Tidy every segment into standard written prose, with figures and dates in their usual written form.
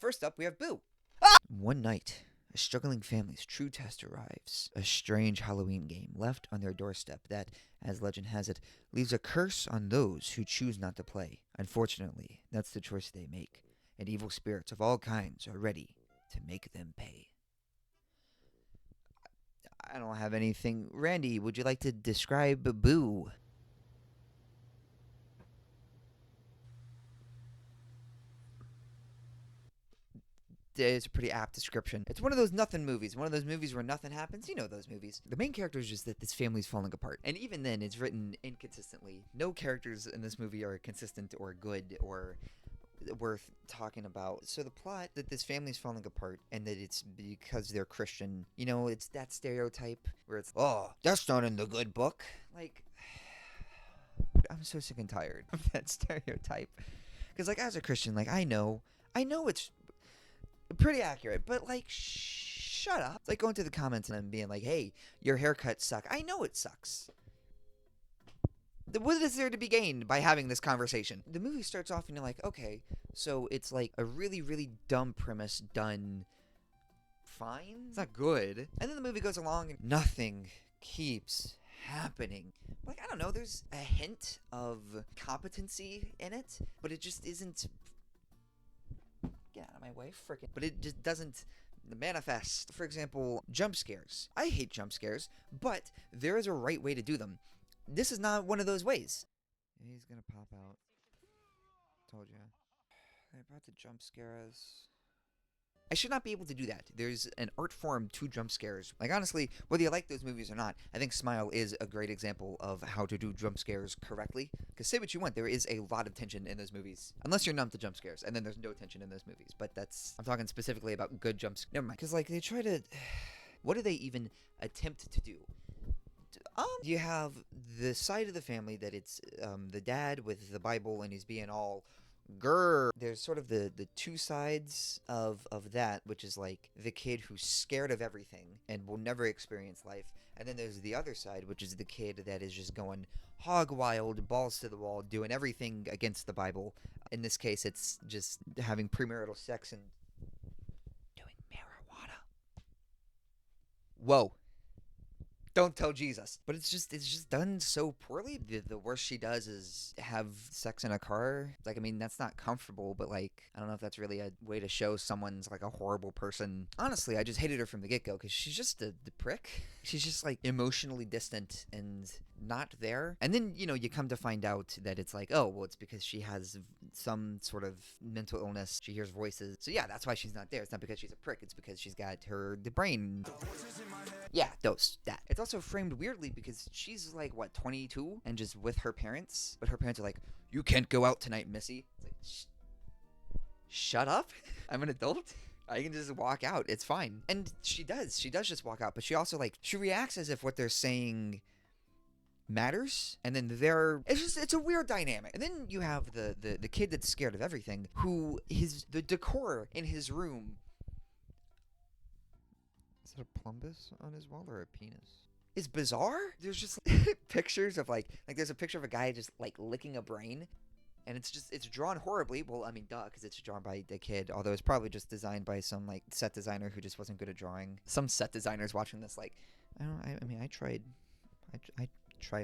First up, we have Boo. One night, a struggling family's true test arrives. A strange Halloween game left on their doorstep that, as legend has it, leaves a curse on those who choose not to play. Unfortunately, that's the choice they make, and evil spirits of all kinds are ready to make them pay. I don't have anything. Randy, would you like to describe Boo? It's a pretty apt description. It's one of those nothing movies. One of those movies where nothing happens. You know those movies. The main character is just that this family's falling apart. And even then, it's written inconsistently. No characters in this movie are consistent or good or worth talking about. So the plot that this family's falling apart and that it's because they're Christian, you know, it's that stereotype where it's, oh, that's not in the good book. Like, I'm so sick and tired of that stereotype. Because, like, as a Christian, like, I know it's pretty accurate, but like, shut up. It's like going to the comments and then being like, hey, your haircuts suck. I know it sucks. What is there to be gained by having this conversation? The movie starts off and you're like, okay, so it's like a really, really dumb premise done fine. It's not good. And then the movie goes along and nothing keeps happening. Like, I don't know, there's a hint of competency in it, but it just isn't. Get out of my way, frickin'. But it just doesn't manifest. For example, jump scares. I hate jump scares, but there is a right way to do them. This is not one of those ways. He's gonna pop out. Told you. They're about to jump scare us. I should not be able to do that. There's an art form to jump scares. Like, honestly, whether you like those movies or not, I think Smile is a great example of how to do jump scares correctly. Because say what you want, there is a lot of tension in those movies. Unless you're numb to jump scares, and then there's no tension in those movies. But I'm talking specifically about good jump scares. Never mind. Because, like, they try to... What do they even attempt to do? You have the side of the family that it's the dad with the Bible, and he's being all... Grr. There's sort of the two sides of that, which is like the kid who's scared of everything and will never experience life. And then there's the other side, which is the kid that is just going hog wild, balls to the wall, doing everything against the Bible. In this case, it's just having premarital sex and doing marijuana. Whoa. Don't tell Jesus. But it's just done so poorly. The worst she does is have sex in a car. Like, I mean, that's not comfortable, but like, I don't know if that's really a way to show someone's like a horrible person. Honestly, I just hated her from the get-go because she's just the prick. She's just like emotionally distant and not there. And then, you know, you come to find out that it's like, oh, well, it's because she has some sort of mental illness. She hears voices. So yeah, that's why she's not there. It's not because she's a prick. It's because she's got the brain. Yeah, that. It's also framed weirdly because she's like, what, 22? And just with her parents? But her parents are like, you can't go out tonight, Missy. It's like, shut up. I'm an adult. I can just walk out. It's fine. And she does. She does just walk out. But she also, like, she reacts as if what they're saying matters. And then it's a weird dynamic. And then you have the kid that's scared of everything, who the decor in his room. Is that a plumbus on his wall or a penis? Is bizarre. There's just pictures of like there's a picture of a guy just like licking a brain, and it's drawn horribly. Well, I mean, duh, because it's drawn by the kid. Although it's probably just designed by some like set designer who just wasn't good at drawing. Some set designers watching this like, I mean, I tried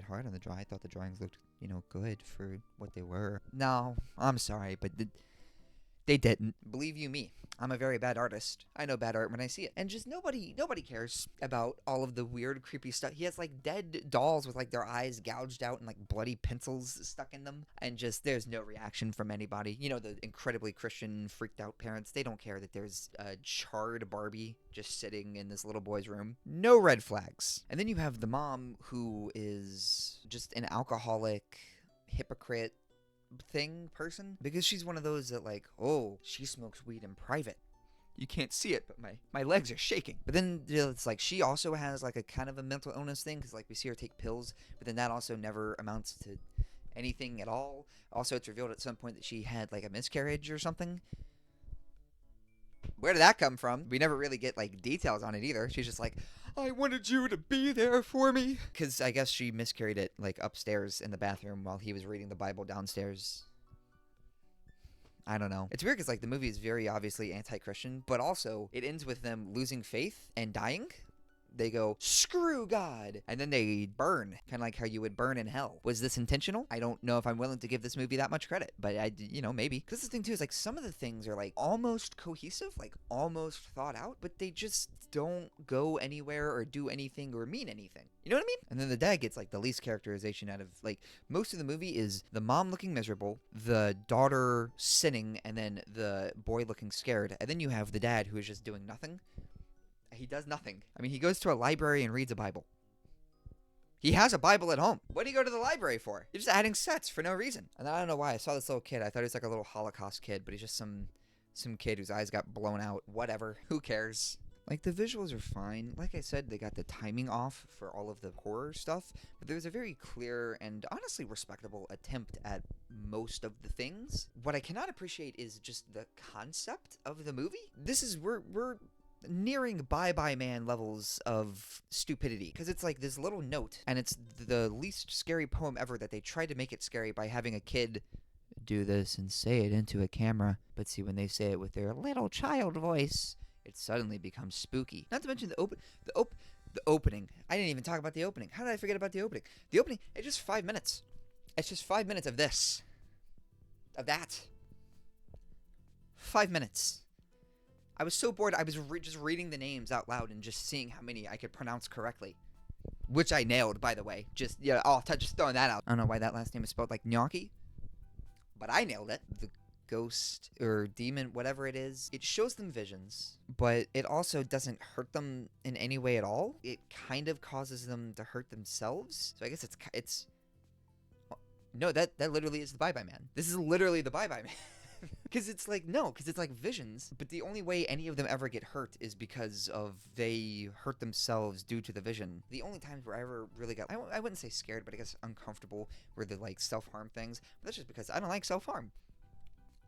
hard on the drawing. I thought the drawings looked, you know, good for what they were. No, I'm sorry, but they didn't. Believe you me, I'm a very bad artist. I know bad art when I see it. And just nobody cares about all of the weird, creepy stuff. He has like dead dolls with like their eyes gouged out and like bloody pencils stuck in them. And just there's no reaction from anybody. You know, the incredibly Christian, freaked out parents, they don't care that there's a charred Barbie just sitting in this little boy's room. No red flags. And then you have the mom who is just an alcoholic, hypocrite, person, because she's one of those that like, oh, she smokes weed in private. You can't see it, but my legs are shaking. But then, you know, it's like she also has like a kind of a mental illness thing, because like we see her take pills, but then that also never amounts to anything at all. Also, it's revealed at some point that she had like a miscarriage or something. Where did that come from? We never really get like details on it either. She's just like, I wanted you to be there for me. Because I guess she miscarried it like upstairs in the bathroom while he was reading the Bible downstairs. I don't know. It's weird because, like, the movie is very obviously anti-Christian, but also it ends with them losing faith and dying. They go, screw God, and then they burn, kind of like how you would burn in hell. Was this intentional? I don't know if I'm willing to give this movie that much credit, but maybe. Because the thing, too, is, like, some of the things are, like, almost cohesive, like, almost thought out, but they just don't go anywhere or do anything or mean anything. You know what I mean? And then the dad gets, like, the least characterization out of, like, most of the movie is the mom looking miserable, the daughter sinning, and then the boy looking scared, and then you have the dad who is just doing nothing. He does nothing. I mean, he goes to a library and reads a Bible. He has a Bible at home. What do you go to the library for? You're just adding sets for no reason. And I don't know why. I saw this little kid. I thought he was like a little Holocaust kid, but he's just some kid whose eyes got blown out. Whatever. Who cares? Like, the visuals are fine. Like I said, they got the timing off for all of the horror stuff, but there was a very clear and honestly respectable attempt at most of the things. What I cannot appreciate is just the concept of the movie. We're nearing Bye-Bye Man levels of stupidity, because it's like this little note, and it's the least scary poem ever that they tried to make it scary by having a kid do this and say it into a camera. But see, when they say it with their little child voice, it suddenly becomes spooky. Not to mention the opening. I didn't even talk about the opening. How did I forget about the opening? The opening, it's just 5 minutes. It's just 5 minutes of this. Of that. 5 minutes. I was so bored, I was just reading the names out loud and just seeing how many I could pronounce correctly. Which I nailed, by the way. Just throwing that out. I don't know why that last name is spelled like gnocchi, but I nailed it. The ghost or demon, whatever it is, it shows them visions, but it also doesn't hurt them in any way at all. It kind of causes them to hurt themselves. So I guess it's no, that literally is the Bye-Bye Man. This is literally the Bye-Bye Man. Because it's like visions, but the only way any of them ever get hurt is because of they hurt themselves due to the vision. The only times where I ever really got, I wouldn't say scared, but I guess uncomfortable, were the, like, self-harm things. But that's just because I don't like self-harm.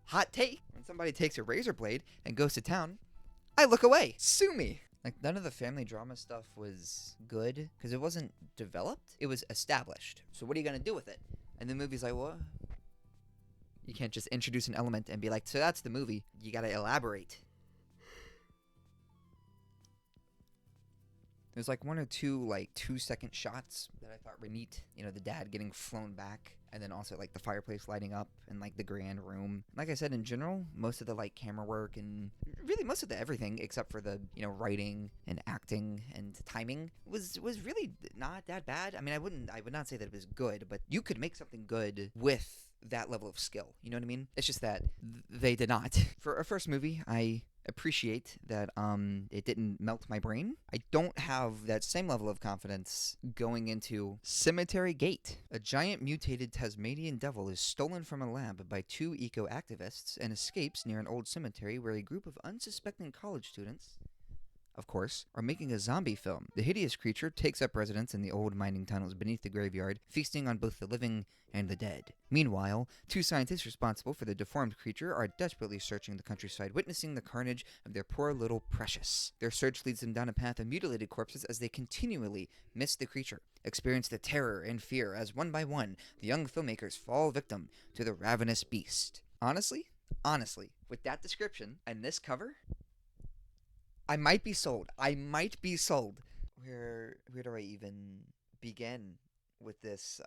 Hot take. When somebody takes a razor blade and goes to town, I look away. Sue me. Like, none of the family drama stuff was good, because it wasn't developed. It was established. So what are you going to do with it? And the movie's like, what? You can't just introduce an element and be like, so that's the movie. You gotta elaborate. There's like one or two, like, 2-second shots that I thought were neat. You know, the dad getting flown back, and then also, like, the fireplace lighting up, and, like, the grand room. Like I said, in general, most of the, like, camera work and really most of the everything, except for the, you know, writing and acting and timing, was really not that bad. I mean, I would not say that it was good, but you could make something good with that level of skill. You know what I mean? It's just that they did not. For a first movie, I appreciate that it didn't melt my brain. I don't have that same level of confidence going into Cemetery Gate. A giant mutated Tasmanian devil is stolen from a lab by 2 eco-activists and escapes near an old cemetery where a group of unsuspecting college students, of course, are making a zombie film. The hideous creature takes up residence in the old mining tunnels beneath the graveyard, feasting on both the living and the dead. Meanwhile, 2 scientists responsible for the deformed creature are desperately searching the countryside, witnessing the carnage of their poor little precious. Their search leads them down a path of mutilated corpses as they continually miss the creature, experience the terror and fear as one by one, the young filmmakers fall victim to the ravenous beast. Honestly, with that description and this cover, I might be sold. Where do I even begin with this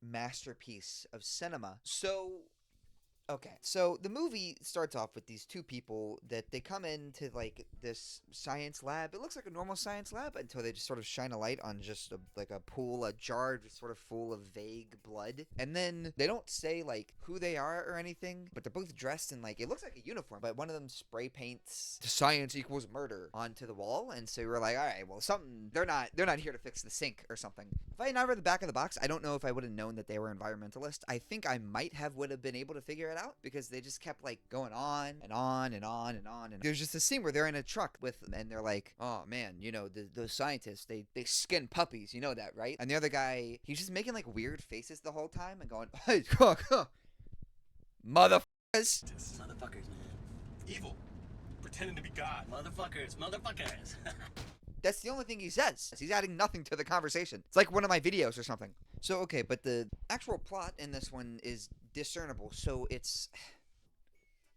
masterpiece of cinema? So the movie starts off with these 2 people that they come into, like, this science lab. It looks like a normal science lab until they just sort of shine a light on just a jar just sort of full of vague blood. And then they don't say, like, who they are or anything, but they're both dressed in, like, it looks like a uniform, but one of them spray paints "science equals murder" onto the wall. And so we're like, all right, well, they're not here to fix the sink or something. If I had not read the back of the box, I don't know if I would have known that they were environmentalists. I think I would have been able to figure it out, because they just kept, like, going on and on and on and on. And there's just a scene where they're in a truck and they're like, oh man, you know, those scientists, they skin puppies, you know that, right? And the other guy, he's just making, like, weird faces the whole time and going, hey, motherfuckers. Motherfuckers, man. Evil. Pretending to be God. Motherfuckers. That's the only thing he says. He's adding nothing to the conversation. It's like one of my videos or something. So, okay, but the actual plot in this one is discernible. So it's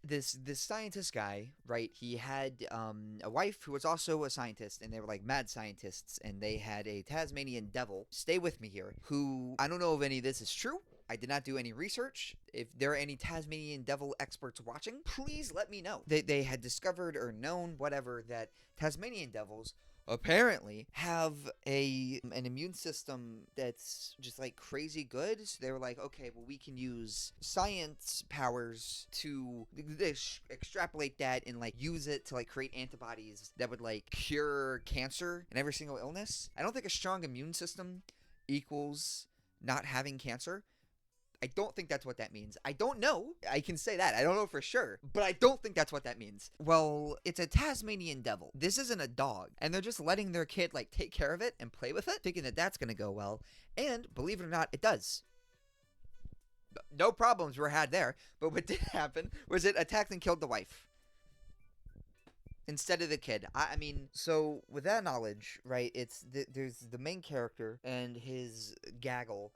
this scientist guy, right? He had a wife who was also a scientist, and they were like mad scientists, and they had a Tasmanian devil. Stay with me here. Who, I don't know if any of this is true. I did not do any research. If there are any Tasmanian devil experts watching, please let me know. They had discovered or known, whatever, that Tasmanian devils apparently have an immune system that's just like crazy good. So they were like, okay, well, we can use science powers to extrapolate that and like use it to like create antibodies that would like cure cancer and every single illness. I don't think a strong immune system equals not having cancer. I don't think that's what that means. I don't know. I can say that. I don't know for sure. But I don't think that's what that means. Well, it's a Tasmanian devil. This isn't a dog. And they're just letting their kid, like, take care of it and play with it, thinking that that's going to go well. And, believe it or not, it does. No problems were had there. But what did happen was it attacked and killed the wife instead of the kid. I mean, so with that knowledge, right, there's the main character and his gaggle.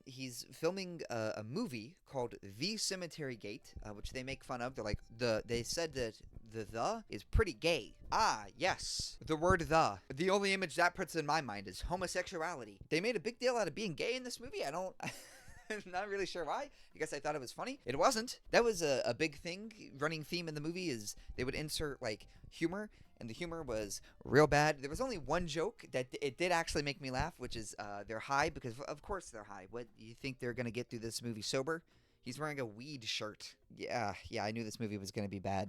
He's filming a movie called The Cemetery Gate, which they make fun of. They're like, they said that the is pretty gay. Ah, yes, the word the. The only image that puts in my mind is homosexuality. They made a big deal out of being gay in this movie. I'm not really sure why. I guess I thought it was funny. It wasn't. That was a big thing. Running theme in the movie is they would insert like humor, and the humor was real bad. There was only one joke that it did actually make me laugh, which is they're high, because of course they're high. What, you think they're gonna get through this movie sober? He's wearing a weed shirt. Yeah, I knew this movie was gonna be bad.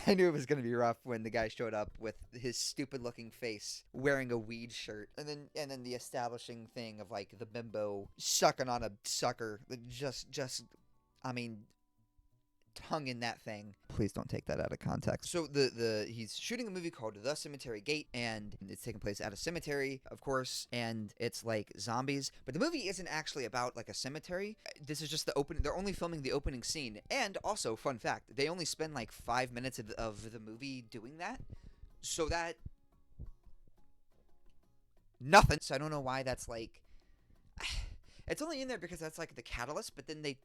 I knew it was gonna be rough when the guy showed up with his stupid looking face wearing a weed shirt. And then the establishing thing of like the bimbo sucking on a sucker. Just I mean, tongue in that thing. Please don't take that out of context. So he's shooting a movie called The Cemetery Gate, and it's taking place at a cemetery, of course, and it's like zombies. But the movie isn't actually about like a cemetery. This is just the opening. They're only filming the opening scene. And also, fun fact, they only spend like 5 minutes of the movie doing that. So that nothing. So I don't know why that's like. It's only in there because that's like the catalyst, but then they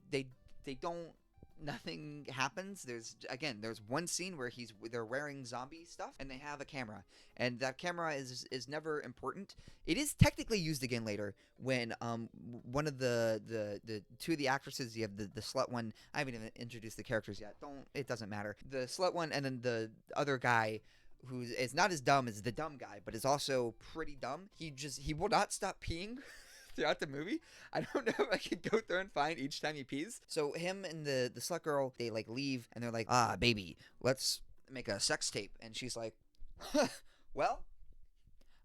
don't. Nothing happens. There's one scene where they're wearing zombie stuff and they have a camera, and that camera is never important. It is technically used again later when one of the two of the actresses, you have the slut one. I haven't even introduced the characters yet. It doesn't matter. The slut one, and then the other guy who is not as dumb as the dumb guy, but is also pretty dumb. He will not stop peeing throughout the movie. I don't know if I could go through and find each time he pees. So him and the slut girl, they like leave, and they're like, baby, let's make a sex tape. And she's like, well,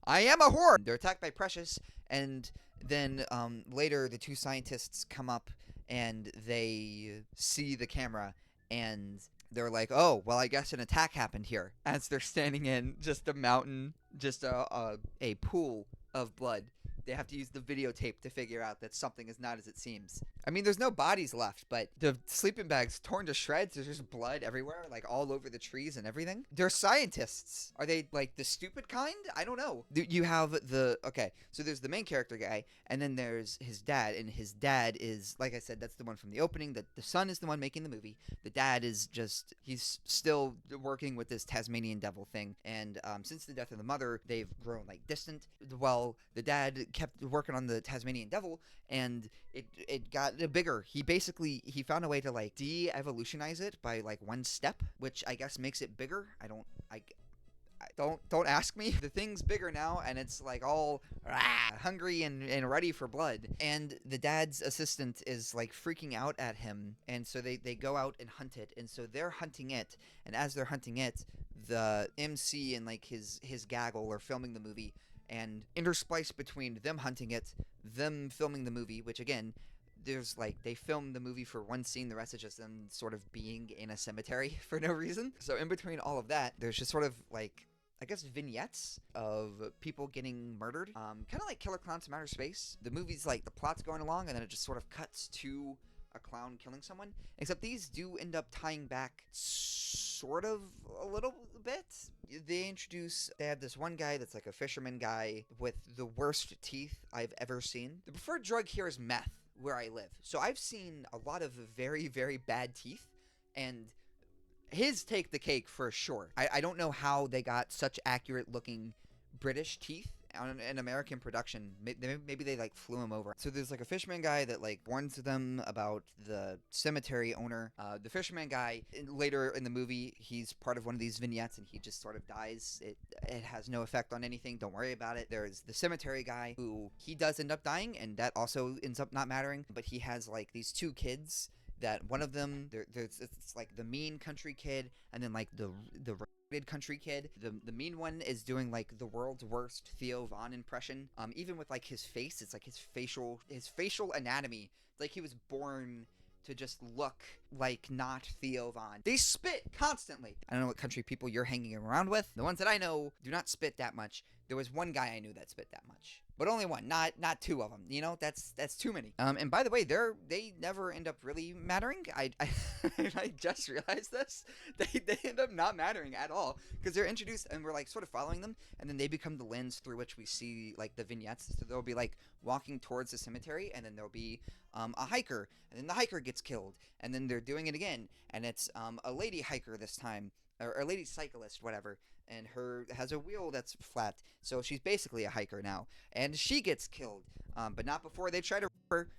I am a whore. They're attacked by Precious, and then later the two scientists come up and they see the camera, and they're like, oh, well, I guess an attack happened here. As they're standing in just a mountain, just a pool of blood. They have to use the videotape to figure out that something is not as it seems. I mean, there's no bodies left, but the sleeping bag's torn to shreds. There's just blood everywhere, like all over the trees and everything. They're scientists. Are they like the stupid kind? I don't know. You have so there's the main character guy, and then there's his dad, and his dad is, like I said, that's the one from the opening. That the son is the one making the movie. The dad is he's still working with this Tasmanian devil thing, and since the death of the mother, they've grown like distant. Well, the dad kept working on the Tasmanian devil, and it got bigger. He found a way to like de-evolutionize it by like one step, which I guess makes it bigger. Don't ask me. The thing's bigger now, and it's like all hungry and ready for blood. And the dad's assistant is like freaking out at him, and so they go out and hunt it. And so they're hunting it, and as they're hunting it, the MC and like his gaggle are filming the movie. And interspliced between them hunting it, them filming the movie, which again, there's like, they filmed the movie for one scene, the rest is just them sort of being in a cemetery for no reason. So in between all of that, there's just sort of like, I guess, vignettes of people getting murdered. Kind of like Killer Clowns from Outer Space. The movie's like, the plot's going along, and then it just sort of cuts to a clown killing someone. Except these do end up tying back sort of a little bit. They have this one guy that's like a fisherman guy with the worst teeth I've ever seen. The preferred drug here is meth, where I live. So I've seen a lot of very, very bad teeth, and his take the cake for sure. I don't know how they got such accurate looking British teeth on an American production. Maybe they like flew him over. So there's like a fisherman guy that like warns them about the cemetery owner. The fisherman guy later in the movie, he's part of one of these vignettes and he just sort of dies. It has no effect on anything. Don't worry about it. There's the cemetery guy who he does end up dying, and that also ends up not mattering. But he has like these two kids. That one of them, it's like the mean country kid, and then like the country kid. The mean one is doing like the world's worst Theo Von impression. Even with like his face, it's like his facial anatomy. It's like he was born to just look like not Theo Von. They spit constantly. I don't know what country people you're hanging around with. The ones that I know do not spit that much. There was one guy I knew that spit that much. But only one, not two of them. You know, that's too many. And by the way, they never end up really mattering. I just realized this. They end up not mattering at all because they're introduced and we're like sort of following them, and then they become the lens through which we see like the vignettes. So they'll be like walking towards the cemetery, and then there'll be a hiker, and then the hiker gets killed, and then they're doing it again, and it's a lady hiker this time, or a lady cyclist, whatever. And her has a wheel that's flat, so she's basically a hiker now. And she gets killed, but not before they try to rape her.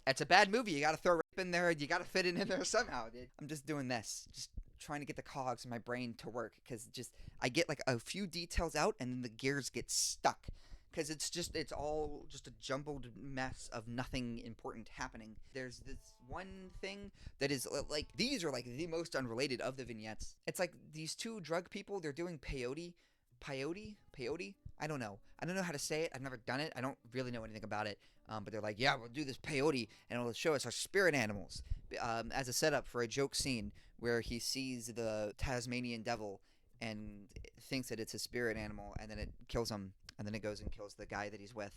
It's a bad movie. You gotta throw rape in there. You gotta fit it in there somehow, dude. I'm just doing this, just trying to get the cogs in my brain to work, because I get like a few details out, and then the gears get stuck. Because it's all just a jumbled mess of nothing important happening. There's this one thing that is like, these are like the most unrelated of the vignettes. It's like these two drug people, they're doing peyote. I don't know how to say it. I've never done it. I don't really know anything about it. But they're like, yeah, we'll do this peyote and it'll show us our spirit animals. As a setup for a joke scene where he sees the Tasmanian devil and thinks that it's a spirit animal, and then it kills him. And then it goes and kills the guy that he's with.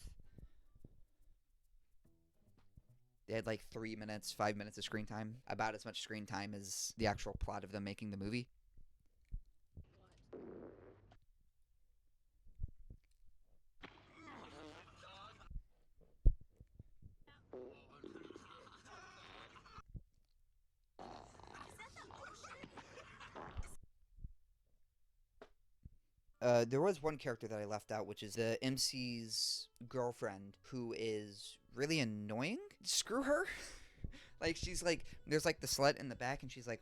They had like 5 minutes of screen time. About as much screen time as the actual plot of them making the movie. There was one character that I left out, which is the MC's girlfriend, who is really annoying. Screw her. Like, she's like, there's like the slut in the back, and she's like,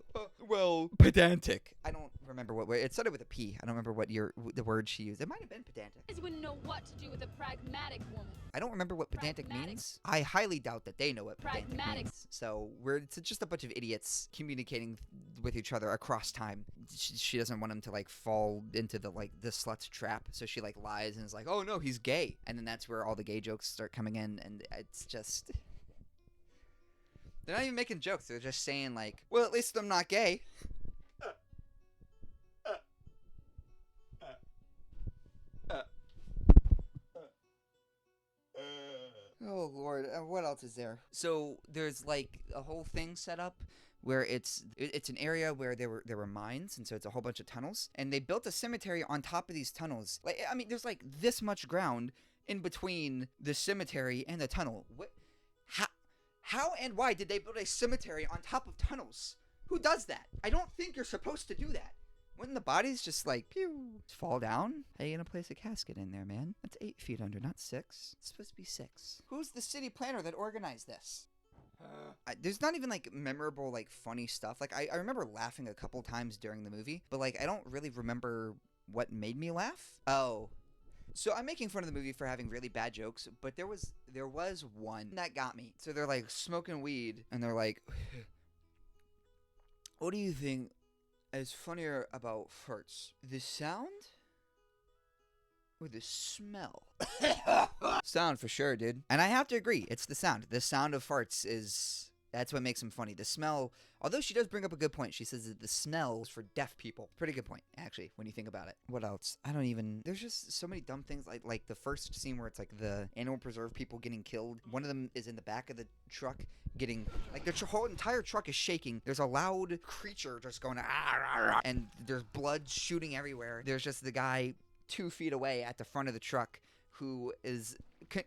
well, pedantic. I don't remember what word. It started with a P. I don't remember what the word she used. It might have been pedantic. You wouldn't know what to do with a pragmatic woman. I don't remember what pedantic means. I highly doubt that they know what pedantic means. So it's just a bunch of idiots communicating with each other across time. She doesn't want him to like fall into the slut's trap, so she like lies and is like, oh no, he's gay. And then that's where all the gay jokes start coming in, and it's just... They're not even making jokes. They're just saying like, well, at least I'm not gay. Oh Lord, what else is there? So there's like a whole thing set up where it's an area where there were mines, and so it's a whole bunch of tunnels, and they built a cemetery on top of these tunnels. Like, I mean, there's like this much ground in between the cemetery and the tunnel. What? How and why did they build a cemetery on top of tunnels? Who does that? I don't think you're supposed to do that. Wouldn't the bodies just like, pew, fall down? How you gonna place a casket in there, man? That's 8 feet under, not 6. It's supposed to be 6. Who's the city planner that organized this? There's not even like memorable, like funny stuff. Like I remember laughing a couple times during the movie, but like I don't really remember what made me laugh. Oh. So I'm making fun of the movie for having really bad jokes, but there was one that got me. So they're like smoking weed, and they're like, what do you think is funnier about farts? The sound or the smell? Sound for sure, dude. And I have to agree, it's the sound. The sound of farts that's what makes them funny. The smell, although she does bring up a good point. She says that the smell is for deaf people. Pretty good point, actually, when you think about it. What else? There's just so many dumb things. Like the first scene where it's like the animal preserve people getting killed. One of them is in the back of the truck getting, like the whole entire truck is shaking. There's a loud creature just going, and there's blood shooting everywhere. There's just the guy 2 feet away at the front of the truck who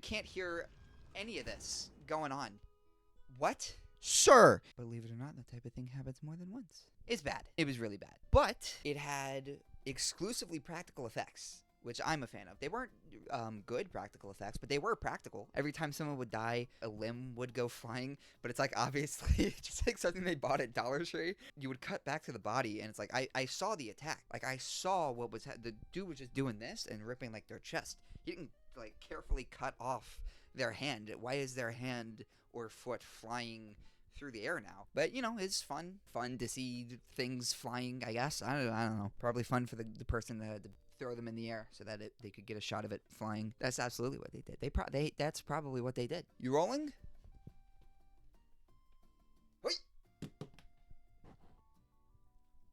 can't hear any of this going on. What? Sure. Believe it or not, that type of thing happens more than once. It's bad. It was really bad. But it had exclusively practical effects, which I'm a fan of. They weren't good practical effects, but they were practical. Every time someone would die, a limb would go flying, but it's like obviously just like something they bought at Dollar Tree. You would cut back to the body, and it's like I saw the attack. Like I saw what was the dude was just doing this and ripping like their chest. He didn't like carefully cut off their hand. Why is their hand or foot flying through the air now? But you know, it's fun to see things flying, I guess. I don't know, probably fun for the person that had to throw them in the air so that they could get a shot of it flying. That's absolutely what they did. That's probably what they did. You rolling? Hoi!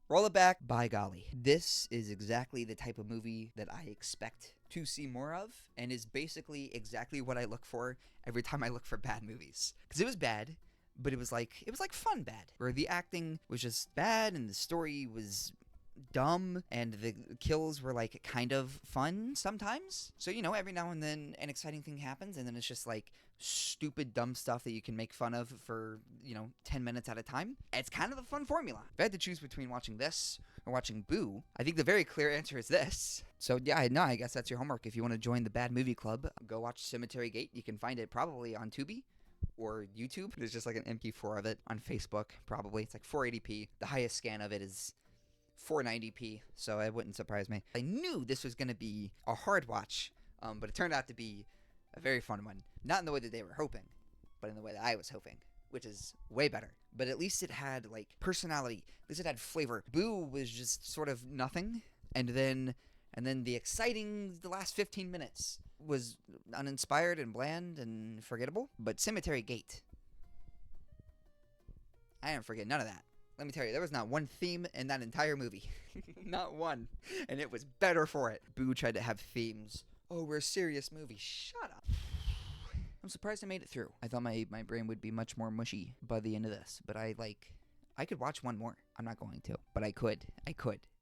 Roll it back. By golly, this is exactly the type of movie that I expect to see more of, and is basically exactly what I look for every time I look for bad movies. Because it was bad, but it was like fun bad, where the acting was just bad and the story was dumb and the kills were like kind of fun sometimes. So you know, every now and then an exciting thing happens, and then it's just like stupid dumb stuff that you can make fun of for, you know, 10 minutes at a time. It's kind of a fun formula. If I had to choose between watching this or watching Boo, I think the very clear answer is this. So yeah, no, I guess that's your homework. If you want to join the Bad Movie Club, go watch Cemetery Gate. You can find it probably on Tubi or YouTube. There's just like an MP4 of it on Facebook, probably. It's like 480p. The highest scan of it is 490p, so it wouldn't surprise me. I knew this was going to be a hard watch, but it turned out to be a very fun one. Not in the way that they were hoping, but in the way that I was hoping, which is way better. But at least it had, like, personality. At least it had flavor. Boo was just sort of nothing, and then the last 15 minutes was uninspired and bland and forgettable. But Cemetery Gate, I didn't forget none of that. Let me tell you, there was not one theme in that entire movie. Not one. And it was better for it. Boo tried to have themes. Oh, we're a serious movie. Shut up. I'm surprised I made it through. I thought my brain would be much more mushy by the end of this. But I could watch one more. I'm not going to. But I could.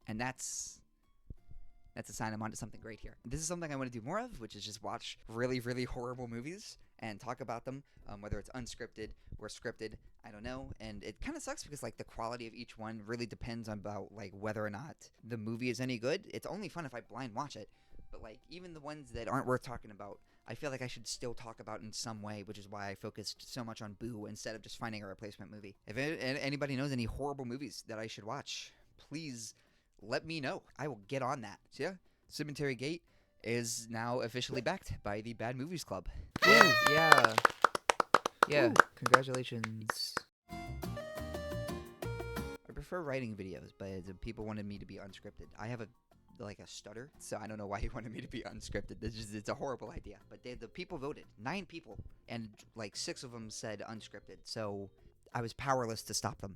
And that's a sign I'm onto something great here. This is something I want to do more of, which is just watch really, really horrible movies and talk about them, whether it's unscripted or scripted, I don't know. And it kind of sucks because like the quality of each one really depends on about like whether or not the movie is any good. It's only fun if I blind watch it, but like even the ones that aren't worth talking about, I feel like I should still talk about in some way, which is why I focused so much on Boo instead of just finding a replacement movie. If anybody knows any horrible movies that I should watch, please let me know. I will get on that. So yeah, Cemetery Gate is now officially backed by the Bad Movies Club. Yeah. Ooh. Congratulations. I prefer writing videos, but people wanted me to be unscripted. I have a stutter, so I don't know why he wanted me to be unscripted. It's a horrible idea. But the people voted, 9 people, and like 6 of them said unscripted. So I was powerless to stop them.